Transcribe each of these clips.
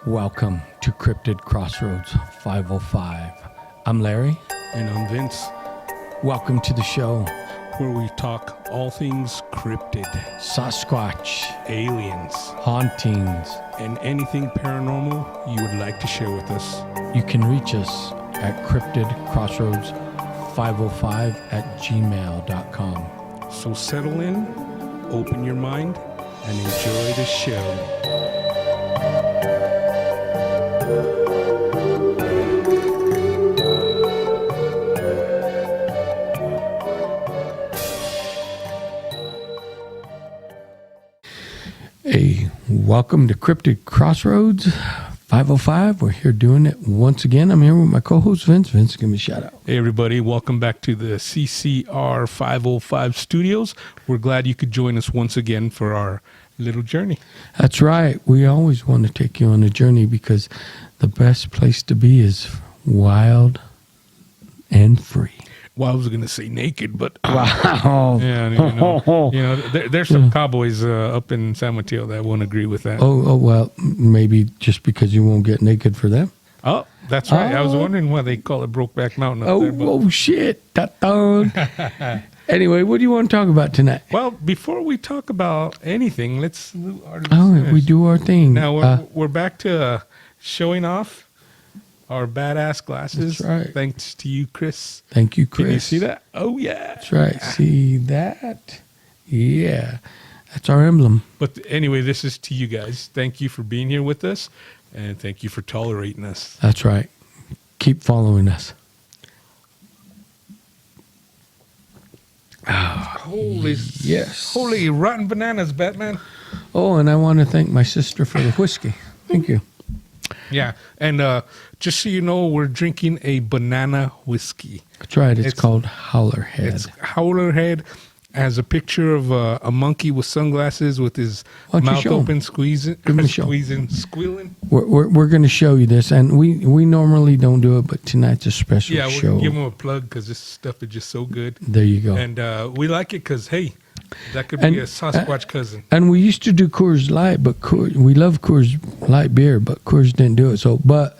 Welcome to Cryptid Crossroads 505. I'm Larry. And I'm Vince, Welcome to the show. where we talk all things cryptid, Sasquatch, aliens, hauntings. and anything paranormal you would like to share with us. You can reach us at cryptidcrossroads505@gmail.com. So settle in, open your mind, and enjoy the show. Hey, welcome to Cryptid Crossroads 505. We're here doing it once again. I'm here with my co-host Vince. Vince, give me a shout out. Hey everybody, welcome back to the CCR 505 studios. We're glad you could join us once again for our little journey. That's right. We always want to take you on a journey because the best place to be is wild and free. Well, I was going to say naked, but Wow. yeah, there's some cowboys up in San Mateo that won't agree with that. Oh, well, maybe just because you won't get naked for them. Oh, that's right. I was wondering why they call it Brokeback Mountain up there. But... Oh, shit. Anyway, what do you want to talk about tonight? Well, before we talk about anything, let's salute our Oh, listeners. we do our thing. Now, we're back to showing off our badass glasses. That's right. Thanks to you, Chris. Thank you, Chris. Can you see that? Oh, yeah. That's right. See that? Yeah. That's our emblem. But anyway, this is to you guys. Thank you for being here with us, and thank you for tolerating us. That's right. Keep following us. Holy, Yes. holy rotten bananas, Batman. Oh, and I want to thank my sister for the whiskey. Thank you. Yeah, and just so you know, we're drinking a banana whiskey. That's right. It's called Howlerhead. It's Howlerhead. Has a picture of a monkey with sunglasses with his Why don't you mouth show 'em? open, squeezing, Give 'em a show. squealing. We're going to show you this, and we normally don't do it, but tonight's a special Yeah, we're show. gonna give him a plug because this stuff is just so good, There you go. and we like it because hey, that could be And, a Sasquatch cousin. And we used to do Coors Light, but we love Coors Light beer, but Coors didn't do it. So, but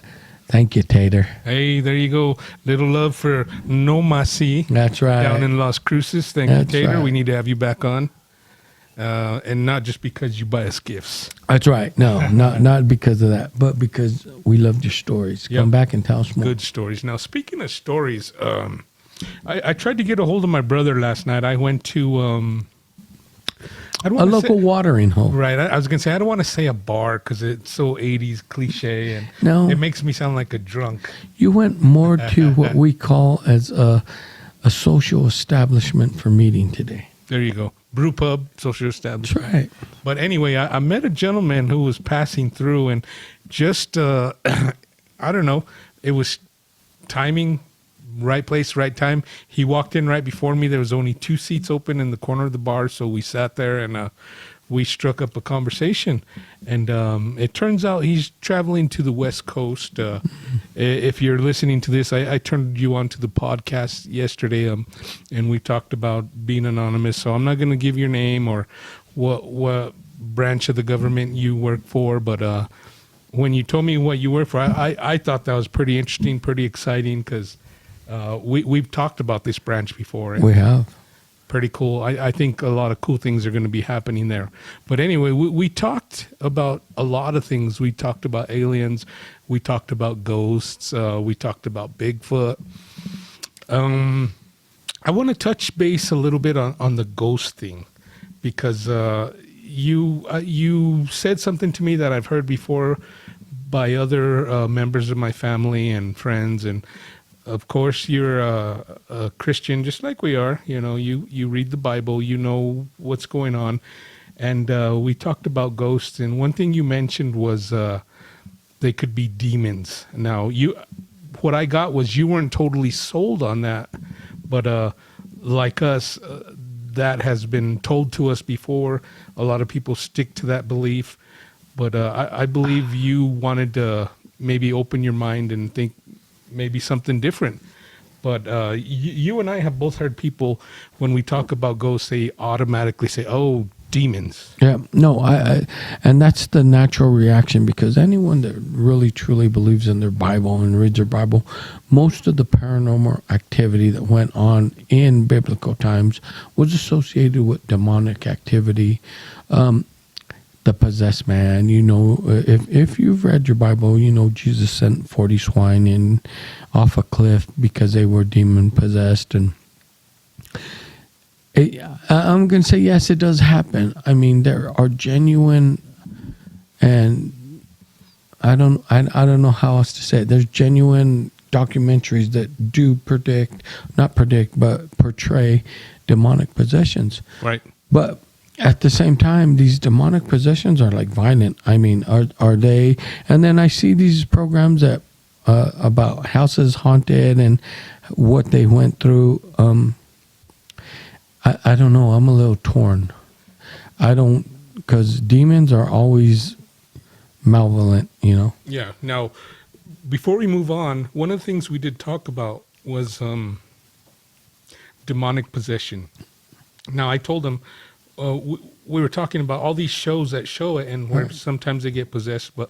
thank you, Tater. Hey, there you go. Little love for No Masi That's right. down in Las Cruces. Thank That's you, Tater. right. We need to have you back on, and not just because you buy us gifts. That's right. No, not because of that, but because we loved your stories. Yep. Come back and tell us more. Good stories. Now, speaking of stories, I tried to get a hold of my brother last night. I went to I don't A wanna local say, watering hole. right. I was gonna say I don't want to say a bar because it's so 80s cliche and No. it makes me sound like a drunk. You went more to what we call as a social establishment for meeting today. There you go. Brew pub, social establishment. That's right. But anyway, I met a gentleman who was passing through and just I don't know. It was timing. Right place, right time. He walked in right before me. There was only 2 seats open in the corner of the bar, so we sat there and we struck up a conversation. And it turns out he's traveling to the West Coast. If you're listening to this, I turned you on to the podcast yesterday, and we talked about being anonymous. So I'm not going to give your name or what branch of the government you work for, but when you told me what you work for, I thought that was pretty interesting, pretty exciting because we've talked about this branch before. And We have. pretty cool. I think a lot of cool things are going to be happening there. But anyway, we talked about a lot of things. We talked about aliens. We talked about ghosts. We talked about Bigfoot. I want to touch base a little bit on the ghost thing because you said something to me that I've heard before by other members of my family and friends, and of course, you're a Christian, just like we are. You know, you read the Bible, you know what's going on. And we talked about ghosts, and one thing you mentioned was they could be demons. Now, what I got was you weren't totally sold on that, but like us, that has been told to us before. A lot of people stick to that belief. But I believe you wanted to maybe open your mind and think maybe something different. But you and I have both heard people, when we talk about ghosts, they automatically say, oh, demons. Yeah, no, and that's the natural reaction, because anyone that really truly believes in their Bible and reads their Bible, most of the paranormal activity that went on in biblical times was associated with demonic activity. The possessed man, if you've read your Bible, Jesus sent 40 swine in off a cliff because they were demon possessed. And I'm going to say, yes, it does happen. I mean, there are genuine, and I don't know how else to say it. There's genuine documentaries that do not predict, but portray demonic possessions. Right. But at the same time, these demonic possessions are like violent. I mean, are they? And then I see these programs that about houses haunted and what they went through. I don't know. I'm a little torn. Because demons are always malevolent, Yeah. Now, before we move on, one of the things we did talk about was demonic possession. Now, I told them, we were talking about all these shows that show it, and where sometimes they get possessed. But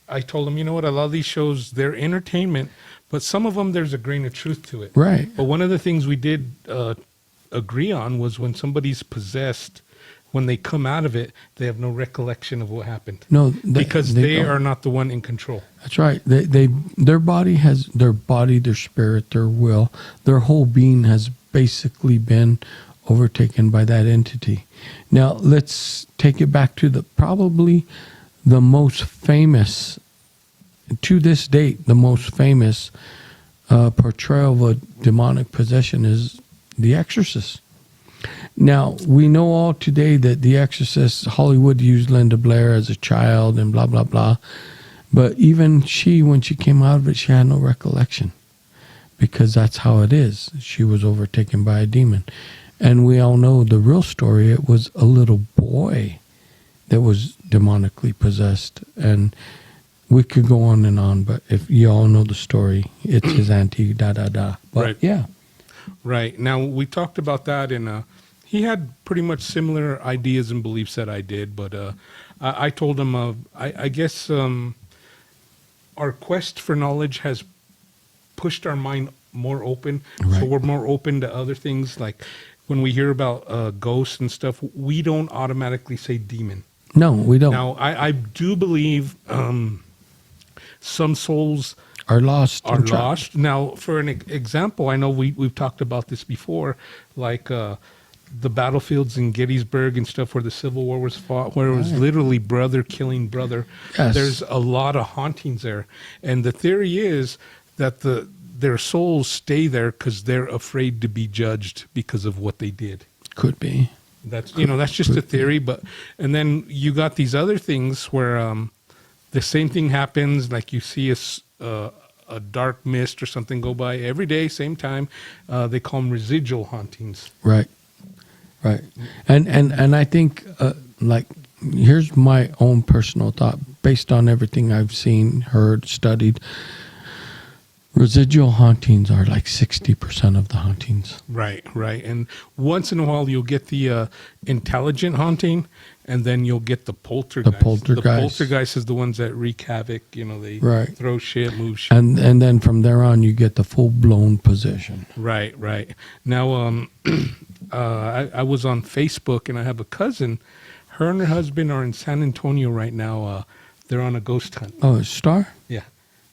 I told them, you know what? A lot of these shows, they're entertainment, but some of them, there's a grain of truth to it. Right. But one of the things we did agree on was when somebody's possessed, when they come out of it, they have no recollection of what happened. No, because they are not the one in control. That's right. Their body, their spirit, their will, their whole being has basically been overtaken by that entity. Now, let's take it back to probably the most famous, to this date, the most famous portrayal of a demonic possession is The Exorcist. Now, we know all today that The Exorcist, Hollywood used Linda Blair as a child and blah, blah, blah. But even she, when she came out of it, she had no recollection, because that's how it is. She was overtaken by a demon. And we all know the real story. It was a little boy that was demonically possessed. And we could go on, but if you all know the story, it's his auntie, da-da-da. But right. Yeah. Right. Now, we talked about that, and he had pretty much similar ideas and beliefs that I did. But I told him, I guess our quest for knowledge has pushed our mind more open. Right. So we're more open to other things. Like when we hear about ghosts and stuff, we don't automatically say demon. No, we don't. Now, I do believe some souls are lost. Now, for an example, I know we've talked about this before, like the battlefields in Gettysburg and stuff where the Civil War was fought, where it was literally brother killing brother. Yes. There's a lot of hauntings there. And the theory is that their souls stay there because they're afraid to be judged because of what they did. Could be. That's just a theory. But and then you got these other things where the same thing happens, like you see a dark mist or something go by every day, same time. They call them residual hauntings. Right. And I think, here's my own personal thought, based on everything I've seen, heard, studied. Residual hauntings are like 60% of the hauntings. Right. And once in a while, you'll get the intelligent haunting, and then you'll get the poltergeist. The poltergeist is the ones that wreak havoc. They throw shit, move shit. And then from there on, you get the full-blown possession. Right. Now, I was on Facebook, and I have a cousin. Her and her husband are in San Antonio right now. They're on a ghost hunt. Oh, Star? Yeah.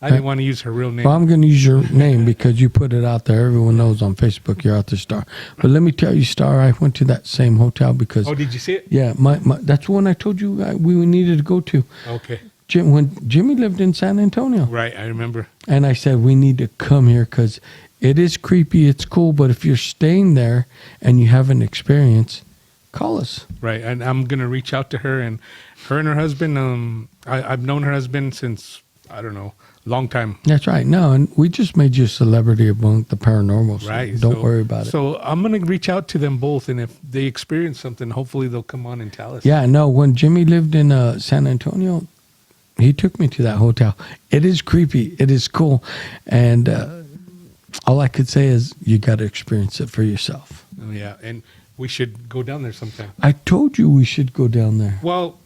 I didn't want to use her real name. Well, I'm going to use your name because you put it out there. Everyone knows on Facebook you're out there, Star. But let me tell you, Star, I went to that same hotel because... Oh, did you see it? Yeah, that's the one I told you we needed to go to. Okay. When Jimmy lived in San Antonio. Right, I remember. And I said, we need to come here because it is creepy, it's cool, but if you're staying there and you have an experience, call us. Right, and I'm going to reach out to her and her husband. I've known her husband since, I don't know, long time. That's right. No, and we just made you a celebrity among the paranormal. So right. Don't worry about it. So I'm going to reach out to them both, and if they experience something, hopefully they'll come on and tell us. Yeah, no, when Jimmy lived in San Antonio, he took me to that hotel. It is creepy. It is cool. And all I could say is you got to experience it for yourself. Yeah, and We should go down there sometime. I told you we should go down there. Well,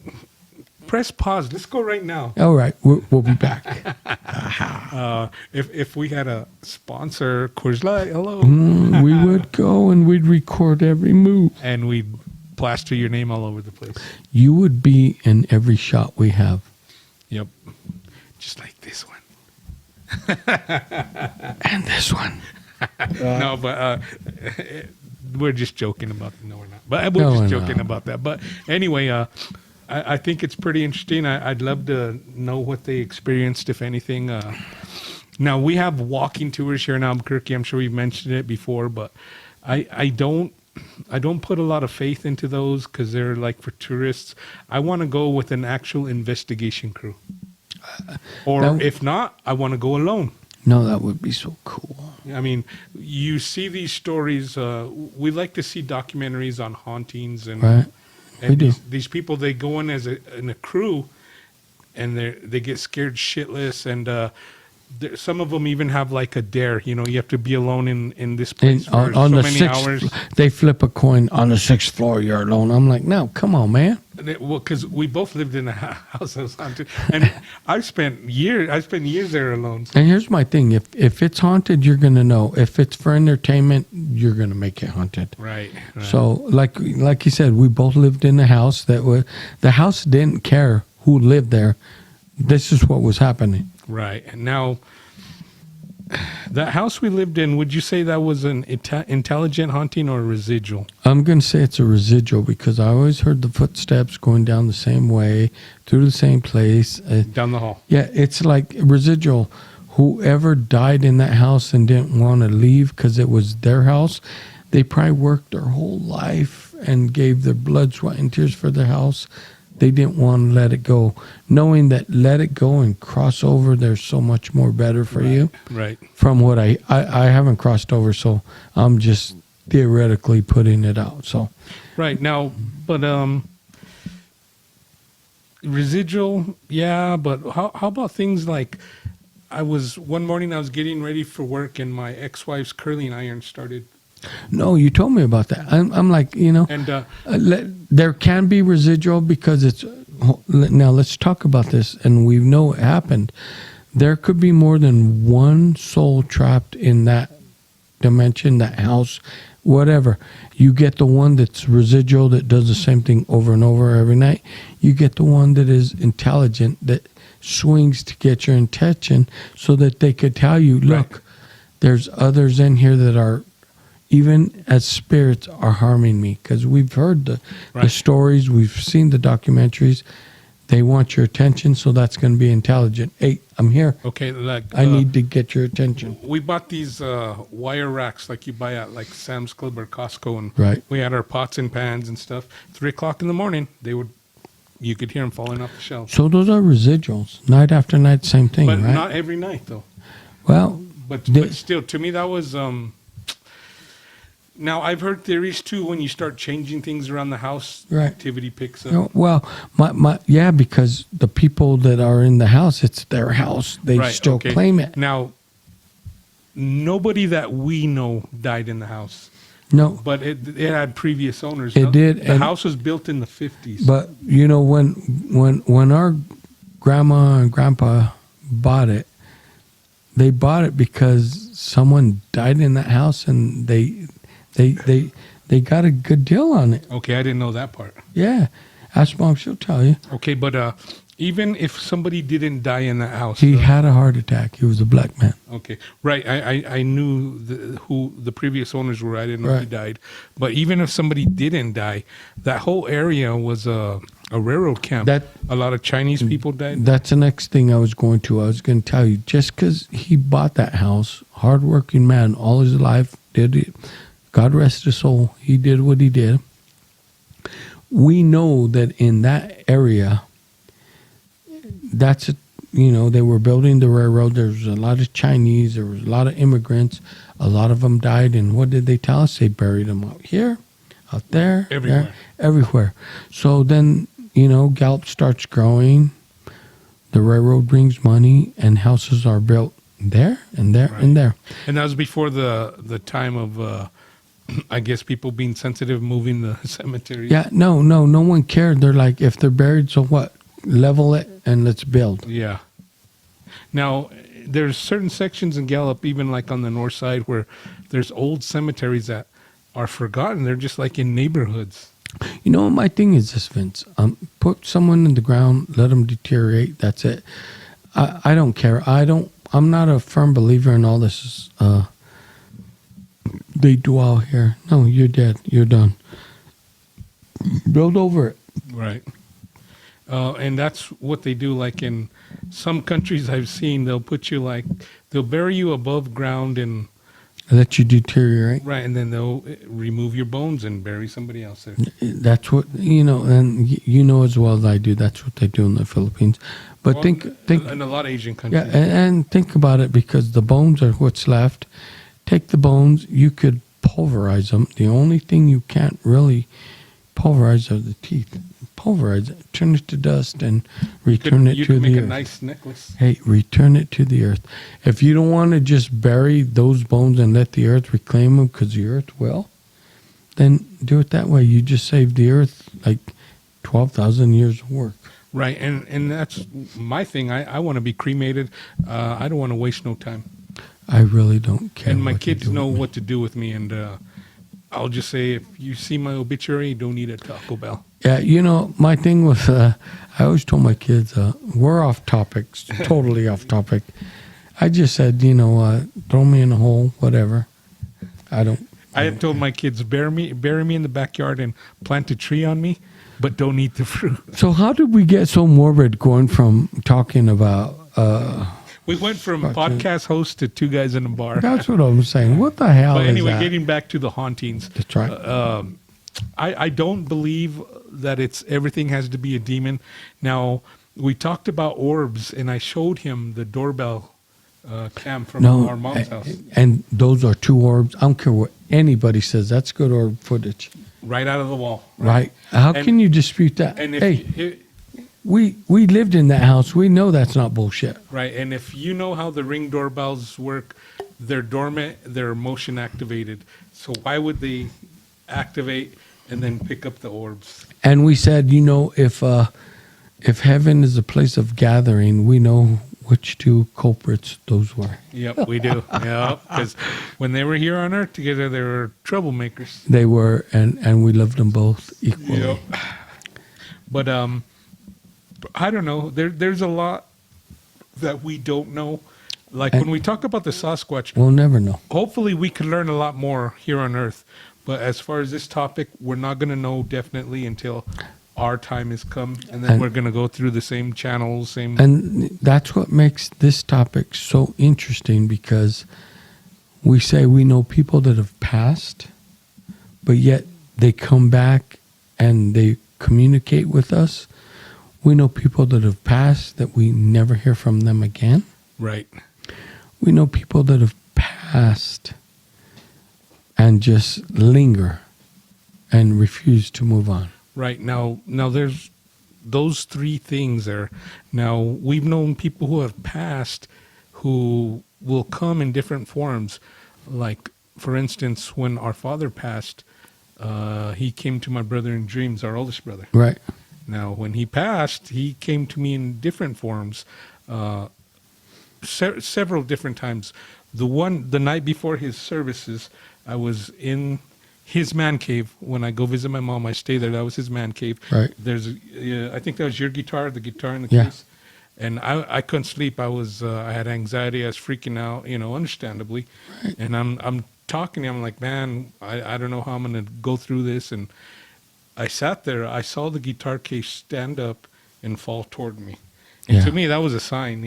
press pause. Let's go right now. All right, we'll be back. If we had a sponsor, Coors Light, hello. We would go and we'd record every move. And we'd plaster your name all over the place. You would be in every shot we have. Yep. Just like this one. And this one. No, but we're just joking about no, we're not. But we're No, just we're joking not. about that. But anyway, I think it's pretty interesting. I'd love to know what they experienced, if anything. Now we have walking tours here in Albuquerque. I'm sure we've mentioned it before, but I don't put a lot of faith into those because they're like for tourists. I want to go with an actual investigation crew, or if not, I want to go alone. No, that would be so cool. I mean, you see these stories. We like to see documentaries on hauntings, and Right. and We do. these people, they go in as in a crew, and they get scared shitless, and some of them even have like a dare. You know, you have to be alone in this place for on so the many sixth, hours. they flip a coin on the 6th floor. You're alone. I'm like, no, come on, man. Well, because we both lived in a house that was haunted, and I spent years there alone. And here's my thing: if it's haunted, you're gonna know. If it's for entertainment, you're gonna make it haunted. Right. So, like you said, we both lived in a house that was. The house didn't care who lived there. This is what was happening. Right. And now, that house we lived in, would you say that was an intelligent haunting or a residual? I'm gonna say it's a residual because I always heard the footsteps going down the same way through the same place. Down the hall. Yeah, it's like residual. Whoever died in that house and didn't want to leave because it was their house, they probably worked their whole life and gave their blood, sweat, and tears for their house. They didn't want to let it go, knowing that let it go and cross over, there's so much more better for you. Right. From what I haven't crossed over, so I'm just theoretically putting it out. So Right. Now, but residual, yeah, but how about things like one morning I was getting ready for work and my ex-wife's curling iron started. no, you told me about that. I'm like, And there can be residual because it's now let's talk about this, and we know it happened. There could be more than one soul trapped in that dimension, that house, whatever. You get the one that's residual that does the same thing over and over every night. You get the one that is intelligent, that swings to get your attention so that they could tell you, look, Right. there's others in here that are, even as spirits, are harming me. Because we've heard the Right. stories, we've seen the documentaries. They want your attention, so that's going to be intelligent. Hey, I'm here. okay, like I need to get your attention. we bought these wire racks like you buy at like Sam's Club or Costco, and Right. we had our pots and pans and stuff. 3:00 in the morning, you could hear them falling off the shelves. So those are residuals. Night after night, same thing, But right? not every night though. Well, But The- still, to me, that was. Now I've heard theories too. When you start changing things around the house, Right. activity picks up. well, yeah, because the people that are in the house, it's their house. They Right, still okay. claim it. Now, nobody that we know died in the house, No, but it had previous owners. It did, The and- house was built in the 50s. but when our grandma and grandpa bought it, they bought it because someone died in that house, and they got a good deal on it. Okay, I didn't know that part. Yeah, ask Mom; she'll tell you. Okay, but even if somebody didn't die in that house, He had a heart attack. He was a black man. okay, right. I knew who the previous owners were. I didn't know he Right. died. But even if somebody didn't die, that whole area was a railroad camp. A lot of Chinese people died. That's the next thing I was going to. I was going to tell you, just because he bought that house, hardworking man, all his life, did it. God rest his soul. He did what he did. We know that in that area, they were building the railroad. There was a lot of Chinese. There was a lot of immigrants. A lot of them died. And what did they tell us? They buried them out here, out there, Everywhere. there, everywhere. So then, Gallup starts growing. The railroad brings money, and houses are built there and there Right. and there. And that was before the time of I guess people being sensitive, moving the cemetery. Yeah, no one cared. They're like, if they're buried, so what? Level it and let's build. Yeah. Now, there's certain sections in Gallup, even like on the north side, where there's old cemeteries that are forgotten. They're just like in neighborhoods. You know, my thing is this, Vince. Put someone in the ground, let them deteriorate. That's it. I don't care. I'm not a firm believer in all this. They dwell here. No, you're dead. You're done. Build over it. Right. And that's what they do. Like in some countries I've seen, they'll bury you above ground and Let you deteriorate. right, and then they'll remove your bones and bury somebody else there. That's what, and you know as well as I do, that's what they do in the Philippines. But Well, think in a lot of Asian countries. yeah, and think about it, because the bones are what's left. Take the bones, you could pulverize them. The only thing you can't really pulverize are the teeth. Pulverize it, turn it to dust, and return it you to could the make a earth. nice necklace. Hey, return it to the earth. If you don't want to just bury those bones and let the earth reclaim them because the earth will, then do it that way. You just saved the earth like 12,000 years of work. Right, and that's my thing. I want to be cremated. I don't want to waste no time. I really don't care. And my what you kids do know with me. what to do with me. And I'll just say, if you see my obituary, don't eat at Taco Bell. Yeah, my thing was, I always told my kids, we're off topic, totally off topic. I just said, throw me in a hole, whatever. I had told my kids, bury me in the backyard and plant a tree on me, but don't eat the fruit. So how did we get so morbid going from talking about... We went from podcast host to two guys in a bar. That's what I'm saying. What the hell But anyway, is that? getting back to the hauntings. That's right. I don't believe that everything has to be a demon. Now, we talked about orbs, and I showed him the doorbell cam from our mom's house. And those are two orbs. I don't care what anybody says. That's good orb footage. Right out of the wall. Right. How can you dispute that? And We lived in that house. We know that's not bullshit. right, and if you know how the Ring doorbells work, they're dormant, they're motion activated. So why would they activate and then pick up the orbs? And we said, if heaven is a place of gathering, we know which two culprits those were. Yep, we do. Yep, because when they were here on Earth together, they were troublemakers. They were, and we loved them both equally. Yep. But I don't know. There's a lot that we don't know. Like when we talk about the Sasquatch, We'll never know. hopefully we can learn a lot more here on Earth. But as far as this topic, we're not going to know definitely until our time has come, and then And- we're going to go through the same channels, same. And that's what makes this topic so interesting, because we say we know people that have passed, but yet they come back and they communicate with us. We know people that have passed that we never hear from them again. Right. We know people that have passed and just linger and refuse to move on. Right. Now there's those three things there. Now, we've known people who have passed who will come in different forms. Like, for instance, when our father passed, he came to my brother in dreams, our oldest brother. Right. Now, when he passed, he came to me in different forms, several different times. The night before his services, I was in his man cave. When I go visit my mom, I stay there. That was his man cave. Right. I think that was your guitar, the guitar in the Yeah. case. And I couldn't sleep. I had anxiety. I was freaking out, understandably. Right. And I'm talking to him. I'm like, man, I don't know how I'm going to go through this. And I sat there. I saw the guitar case stand up and fall toward me. And Yeah. to me, that was a sign,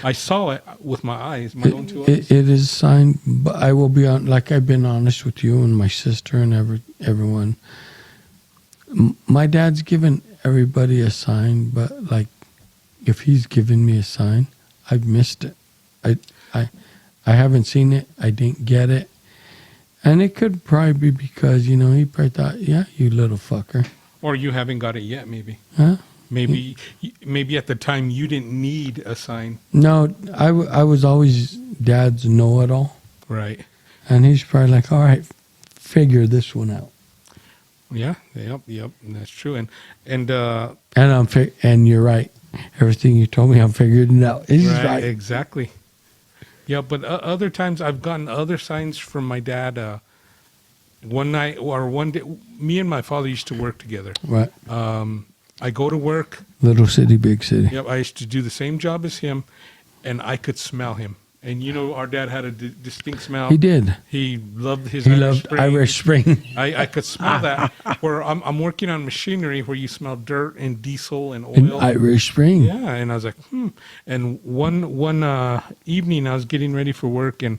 I saw it with my eyes, my own two eyes. It is a sign, but I will be on, like I've been honest with you and my sister and everyone. My dad's given everybody a sign, but like if he's given me a sign, I've missed it. I haven't seen it. I didn't get it. And it could probably be because, he probably thought, yeah, you little fucker. Or you haven't got it yet, maybe. Huh? Maybe at the time you didn't need a sign. No, I was always Dad's know-it-all. Right. And he's probably like, all right, figure this one out. Yeah. Yep. That's true. And And you're right. Everything you told me, I'm figuring it out. He's right. exactly. Yeah, but other times I've gotten other signs from my dad. One night or one day, me and my father used to work together. Right. I go to work. Little city, big city. Yep, I used to do the same job as him, and I could smell him. And our dad had a distinct smell. He did. He loved his He Irish loved Spring. Irish Spring. I could smell that. Where I'm working on machinery where you smell dirt and diesel and In oil. Irish Spring. Yeah, and I was like, And one evening I was getting ready for work, and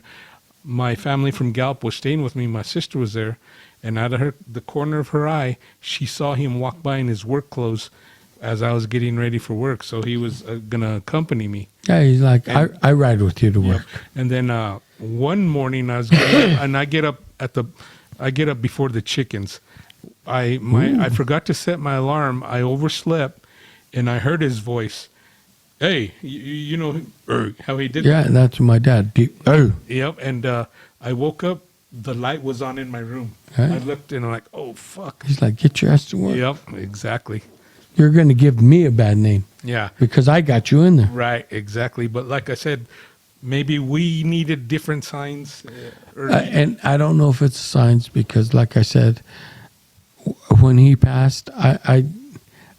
my family from Gallup was staying with me. My sister was there, and out of the corner of her eye, she saw him walk by in his work clothes as I was getting ready for work. So he was gonna accompany me. Yeah, he's like, I ride with you to work. And then one morning I was getting up, and I get up before the chickens. I forgot to set my alarm. I overslept, and I heard his voice. Hey, you know how he did Yeah, that? that's my dad. Oh. Yep. And I woke up. The light was on in my room. Right. I looked, and I'm like, oh, fuck. He's like, get your ass to work. Yep, exactly. You're going to give me a bad name Yeah, because I got you in there. right, exactly. But like I said, maybe we needed different signs. And I don't know if it's signs because, like I said, when he passed, I'm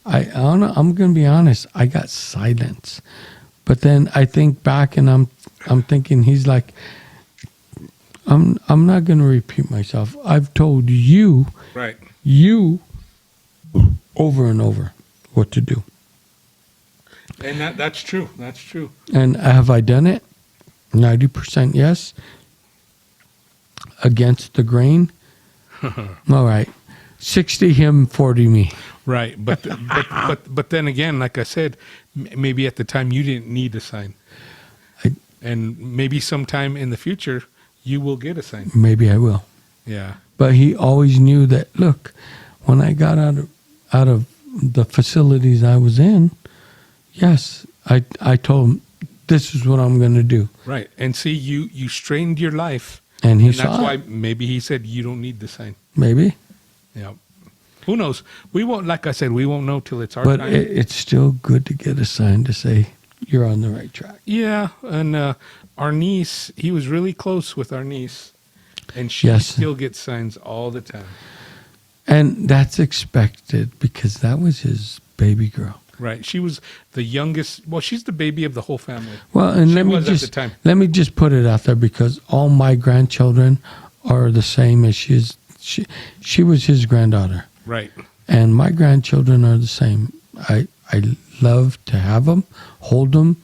going to be honest. I got silence, but then I think back and I'm thinking he's like, I'm not going to repeat myself. I've told you Right. over and over what to do, And that's true. That's true. and have I done it? 90% yes. Against the grain. All right. 60 him, 40 me. Right. But then again, like I said, maybe at the time you didn't need a sign. And maybe sometime in the future you will get a sign. Maybe I will. Yeah. But he always knew that, look, when I got out of the facilities I was in, yes, I told him, this is what I'm going to do. Right. And see, you strained your life. And he And saw that's why it. maybe he said you don't need the sign. Maybe. Yeah. Who knows? We won't, like I said, we won't know till it's our But time. it's still good to get a sign to say you're on the right track. Yeah. And our niece, he was really close with our niece. And she Yes. still gets signs all the time. And that's expected because that was his baby girl. Right. She was the youngest. Well, she's the baby of the whole family. Well, and She let me was at the just time. let me just put it out there because all my grandchildren are the same as she was his granddaughter, Right. and my grandchildren are the same. I love to have them, hold them,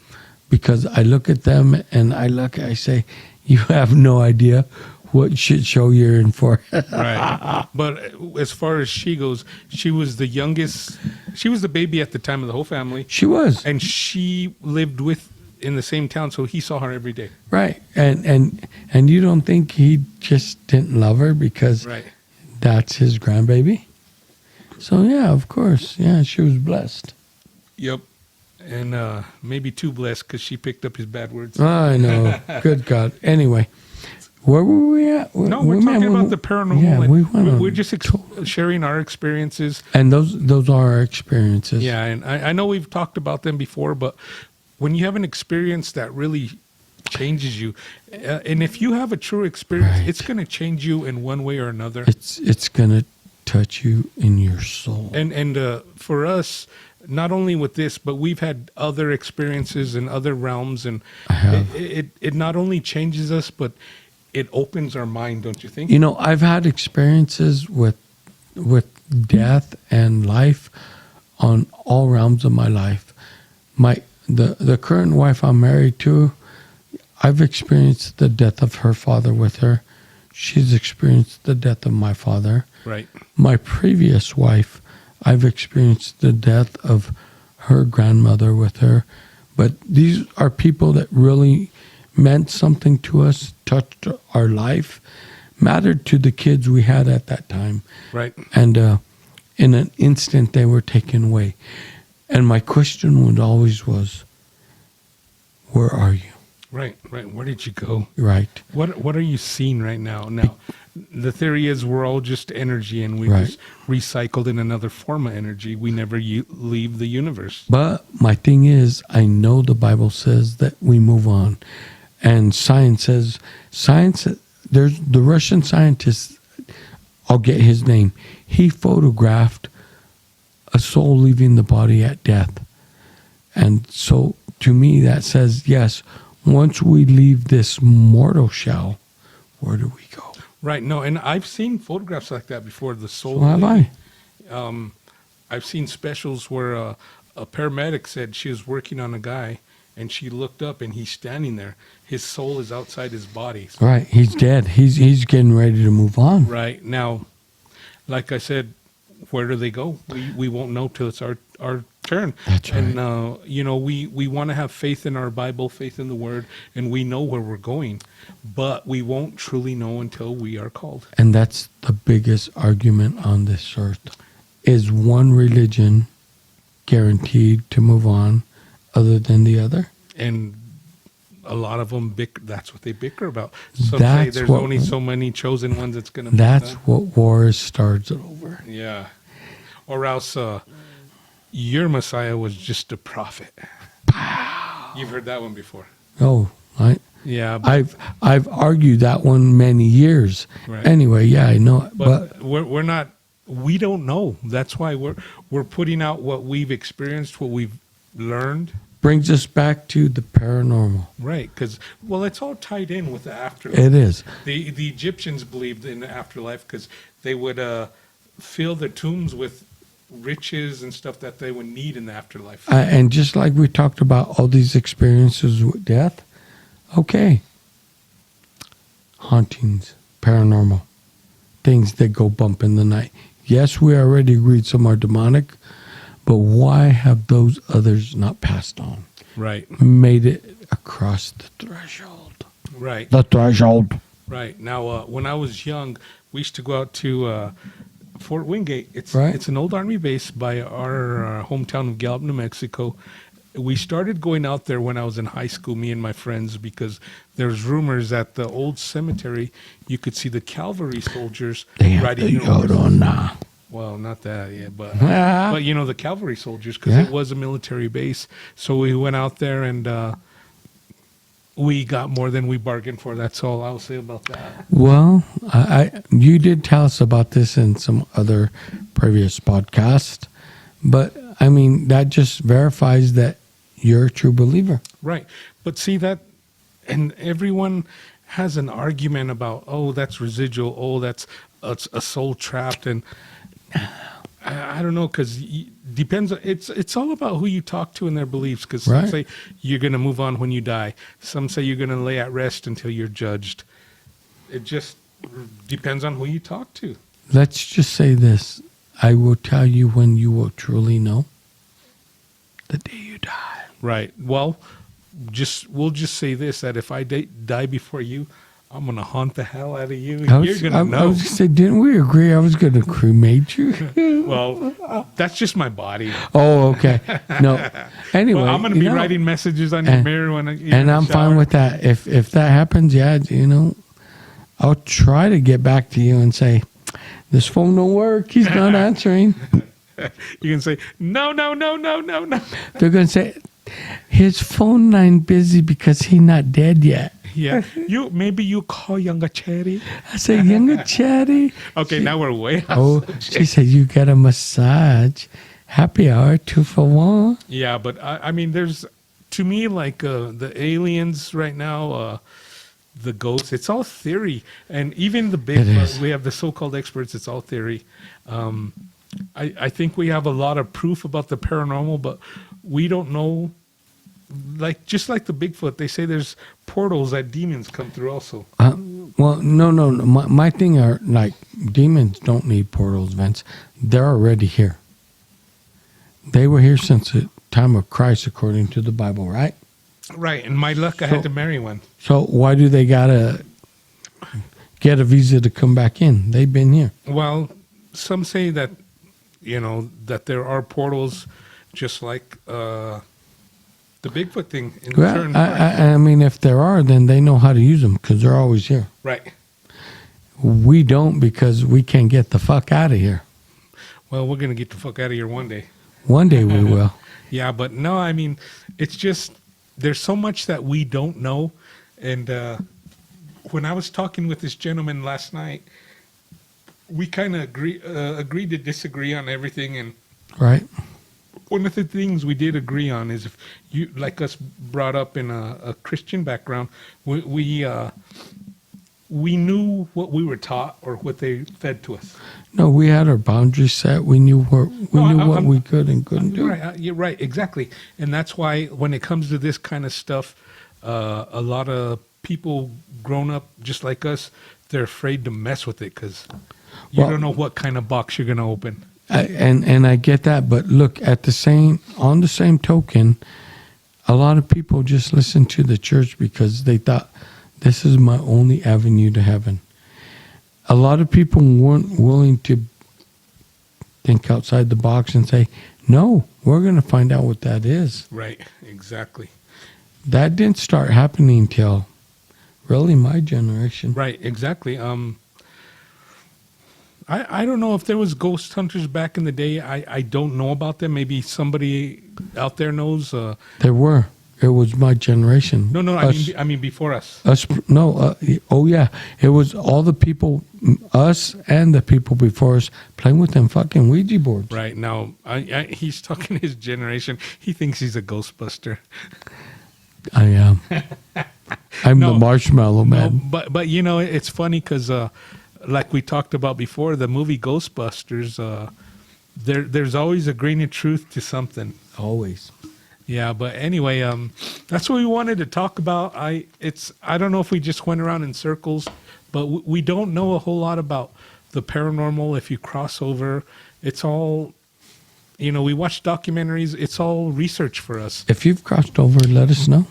because I look at them and I say, you have no idea what shit show you're in for. Right. But as far as she goes, she was the youngest. She was the baby at the time of the whole family. She was. And she lived in the same town, so he saw her every day. Right. And you don't think he just didn't love her because Right. that's his grandbaby? So, yeah, of course. Yeah, she was blessed. Yep. And maybe too blessed because she picked up his bad words. I know. Good God. Anyway, where were we at? No, we're talking about the paranormal. Yeah, and we're just sharing our experiences. And those are our experiences. Yeah, and I know we've talked about them before, but when you have an experience that really changes you, and if you have a true experience, Right. it's going to change you in one way or another. It's going to touch you in your soul. And for us, not only with this, but we've had other experiences in other realms, and I have. it not only changes us, but it opens our mind, don't you think? You know, I've had experiences with death and life on all realms of my life. The current wife I'm married to, I've experienced the death of her father with her. She's experienced the death of my father. Right. My previous wife, I've experienced the death of her grandmother with her. But these are people that really meant something to us, touched our life, mattered to the kids we had at that time. Right. And in an instant, they were taken away. And my question always was, where are you? Right. Where did you go? Right. What are you seeing right now? Now, the theory is we're all just energy, and we Right. just recycled in another form of energy. We never leave the universe. But my thing is, I know the Bible says that we move on. And science says, there's the Russian scientist, I'll get his name. He photographed a soul leaving the body at death. And so to me, that says, yes, once we leave this mortal shell, where do we go? Right. No, and I've seen photographs like that before. The soul. So have I. I've seen specials where a paramedic said she was working on a guy, and she looked up, and he's standing there. His soul is outside his body. Right. He's dead. He's getting ready to move on. Right. Now, like I said, where do they go? We won't know till it's our turn. That's right. And, we want to have faith in our Bible, faith in the Word, and we know where we're going. But we won't truly know until we are called. And that's the biggest argument on this earth. Is one religion guaranteed to move on other than the other? And a lot of them that's what they bicker about. Some say That's there's what- only so many chosen ones that's going to That's what war starts over. Yeah. Or else your Messiah was just a prophet. You've heard that one before. Oh, Yeah. But, I've argued that one many years. Right. Anyway, yeah, I know it. But we're not, we don't know. That's why we're putting out what we've experienced, what we've learned. brings us back to the paranormal. Right. Because, it's all tied in with the afterlife. It is. The Egyptians believed in the afterlife because they would fill their tombs with riches and stuff that they would need in the afterlife. And just like we talked about all these experiences with death, okay. Hauntings, paranormal, things that go bump in the night. Yes, we already agreed some are demonic, but why have those others not passed on? Right. Made it across the threshold. Right. The threshold. Right. Now, when I was young, we used to go out to Fort Wingate. It's an old Army base by our hometown of Gallup, New Mexico. We started going out there when I was in high school, me and my friends, because there's rumors at the old cemetery you could see the cavalry soldiers They have riding the their horses. Yorona. Well, not that, yeah, but Ah. but the cavalry soldiers, because Yeah. it was a military base. So we went out there and we got more than we bargained for. That's all I'll say about that. Well, you did tell us about this in some other previous podcast, but I mean, that just verifies that you're a true believer. Right. But see that, and everyone has an argument about, oh, that's residual. Oh, that's a soul trapped. And I don't know, because depends. It's all about who you talk to and their beliefs. Because some Right. say you're going to move on when you die. Some say you're going to lay at rest until you're judged. It just depends on who you talk to. Let's just say this. I will tell you when you will truly know. The day you die. Right. Well, we'll just say this, that if I die before you, I'm going to haunt the hell out of you. You're going to I know. was going to say, didn't we agree I was going to cremate you? Well, that's just my body. Oh, okay. No. Anyway. Well, I'm going to be writing messages on your mirror when And I'm fine with that. If that happens, yeah, I'll try to get back to you and say, this phone don't work. He's not answering. You can say, no. They're going to say, his phone line busy because he not dead yet. Yeah. Maybe you call younger Cherry. I say, younger Chatty. Okay, now we're way off. Oh, she said, you got a massage. Happy hour, 2 for 1. Yeah, but I mean, there's, to me, like the aliens right now, the ghosts, it's all theory. And even the big, is. we have the so-called experts, it's all theory. I think we have a lot of proof about the paranormal, but we don't know. Just like the Bigfoot, they say there's portals that demons come through also. Well, no. My thing are like demons don't need portals, Vince. They're already here. They were here since the time of Christ, according to the Bible, right? Right, and my luck, I had to marry one. So why do they gotta get a visa to come back in? They've been here. Well, some say that, that there are portals just like The Bigfoot thing in Well, certain parts. I mean, if there are, then they know how to use them because they're always here. Right. We don't because we can't get the fuck out of here. Well, we're going to get the fuck out of here one day. One day we will. Yeah, but no, I mean, it's just there's so much that we don't know. And when I was talking with this gentleman last night, we kind of agreed to disagree on everything. And Right. one of the things we did agree on is if you, like us, brought up in a Christian background, we knew what we were taught or what they fed to us. No, we had our boundaries set. We knew what we could and couldn't do. Right, you're right, exactly. And that's why when it comes to this kind of stuff, a lot of people grown up just like us, they're afraid to mess with it because you Well- don't know what kind of box you're going to open. And I get that, but look, on the same token, a lot of people just listen to the church because they thought this is my only avenue to heaven. A lot of people weren't willing to think outside the box and say, no, we're going to find out what that is. Right, exactly. That didn't start happening till really my generation. Right, exactly. I don't know if there was ghost hunters back in the day. I don't know about them. Maybe somebody out there knows. There were. It was my generation. No, I mean before us. Oh yeah, it was all the people, us and the people before us playing with them fucking Ouija boards. Right now, he's talking his generation. He thinks he's a Ghostbuster. I am. I'm No, the marshmallow No, man. but you know it's funny because like we talked about before, the movie Ghostbusters. There's always a grain of truth to something. Always. Yeah, but anyway, that's what we wanted to talk about. I don't know if we just went around in circles, but we don't know a whole lot about the paranormal. If you cross over, it's all, we watch documentaries. It's all research for us. If you've crossed over, let us know.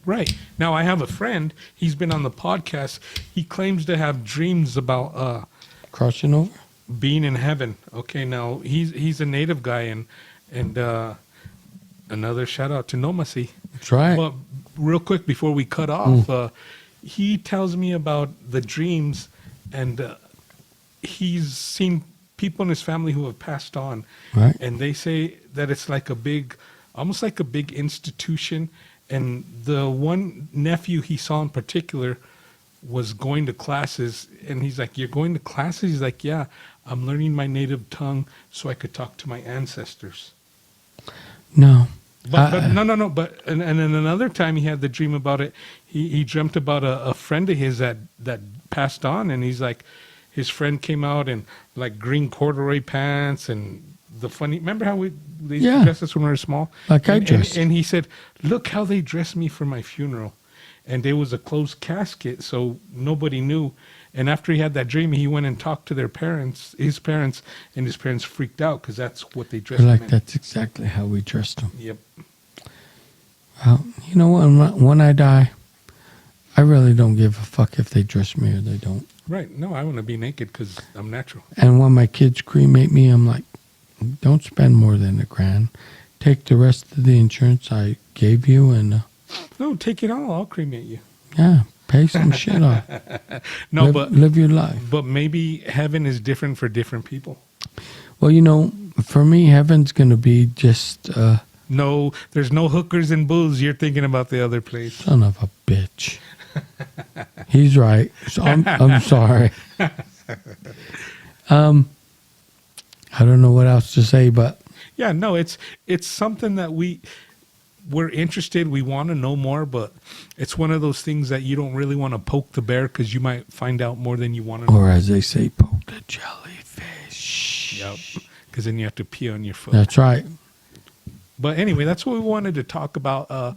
Right. Now, I have a friend. He's been on the podcast. He claims to have dreams about Crossing over? being in heaven. Okay, now he's a native guy, and another shout out to Nomasi. That's right. But real quick before we cut off, he tells me about the dreams, and he's seen people in his family who have passed on, Right. and they say that it's like almost like a big institution. And the one nephew he saw in particular was going to classes, and he's like, "You're going to classes?" He's like, "Yeah, I'm learning my native tongue so I could talk to my ancestors." No. But no. But and then another time he had the dream about it. He dreamt about a friend of his that passed on, and he's like, his friend came out in like green corduroy pants and the funny. Remember how they used to dress us when we were small? Like I dressed. And he said, "Look how they dressed me for my funeral," and there was a closed casket, so nobody knew. And after he had that dream, he went and talked to his parents, and his parents freaked out because that's what they dressed We're him like, in. that's exactly how we dressed them. Yep. Well, you know what? When I die, I really don't give a fuck if they dress me or they don't. Right. No, I want to be naked because I'm natural. And when my kids cremate me, I'm like, don't spend more than $1,000. Take the rest of the insurance I gave you and No, take it all. I'll cremate you. yeah, pay some shit off. No, live your life. but maybe heaven is different for different people. Well, for me, heaven's going to be just No, there's no hookers and booze. You're thinking about the other place. son of a bitch. He's right. So I'm sorry. I don't know what else to say, but Yeah, no, it's something that we're interested. We want to know more, but it's one of those things that you don't really want to poke the bear because you might find out more than you want to know. or as they say, poke the jellyfish. Yep. Because then you have to pee on your foot. That's right. But anyway, that's what we wanted to talk about.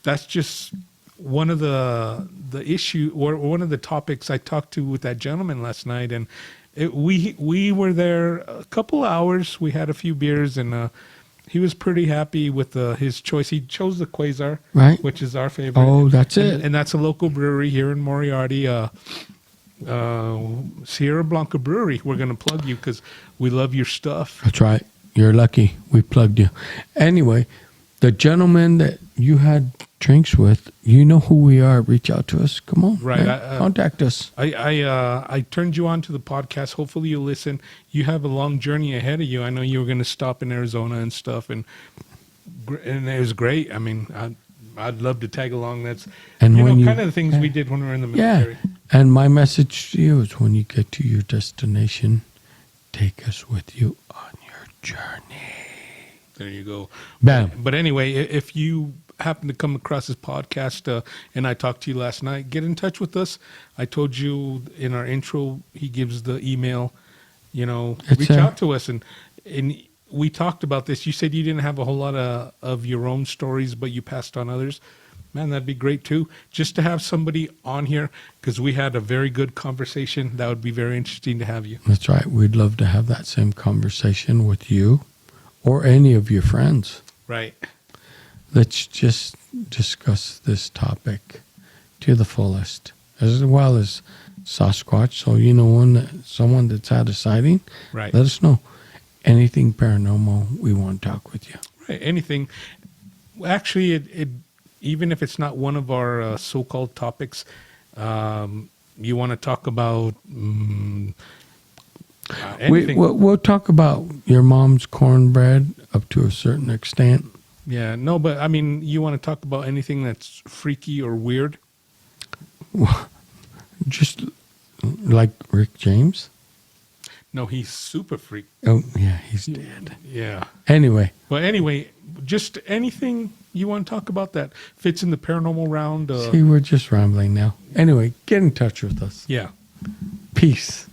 That's just one of the issue or one of the topics I talked to with that gentleman last night, and we were there a couple hours. We had a few beers, and he was pretty happy with his choice. He chose the Quasar, Right. which is our favorite. Oh, that's and, it. and that's a local brewery here in Moriarty. Sierra Blanca Brewery. We're gonna plug you because we love your stuff. That's right. You're lucky we plugged you. Anyway, The gentleman that you had drinks with, you know who we are. Reach out to us. Come on. Right. Man, contact us. I turned you on to the podcast. Hopefully you'll listen. You have a long journey ahead of you. I know you were going to stop in Arizona and stuff, and it was great. I mean, I'd love to tag along. That's And when kind of the things we did when we were in the military. Yeah. And my message to you is when you get to your destination, take us with you on your journey. There you go. Bam. But anyway, if you happen to come across this podcast and I talked to you last night, get in touch with us. I told you in our intro, he gives the email, reach out to us. And we talked about this. You said you didn't have a whole lot of your own stories, but you passed on others. Man, that'd be great too. Just to have somebody on here, because we had a very good conversation. That would be very interesting to have you. That's right. We'd love to have that same conversation with you or any of your friends. Right. Let's just discuss this topic to the fullest, as well as Sasquatch. So, someone that's had a sighting, Right. let us know. Anything paranormal, we want to talk with you. Right. Anything. Actually, it even if it's not one of our so-called topics, you want to talk about anything. We'll talk about your mom's cornbread up to a certain extent. Yeah, no, but I mean, you want to talk about anything that's freaky or weird? Just like Rick James. No, he's super freak. Oh, yeah, he's dead. Yeah. Anyway. But anyway, just anything you want to talk about that fits in the paranormal round. See, we're just rambling now. Anyway, get in touch with us. Yeah. Peace.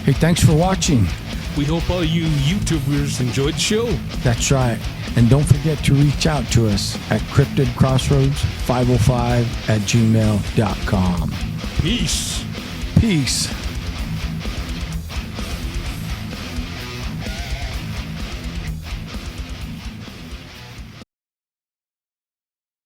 Hey, thanks for watching. We hope all you YouTubers enjoyed the show. That's right. And don't forget to reach out to us at cryptidcrossroads505@gmail.com. Peace. Peace.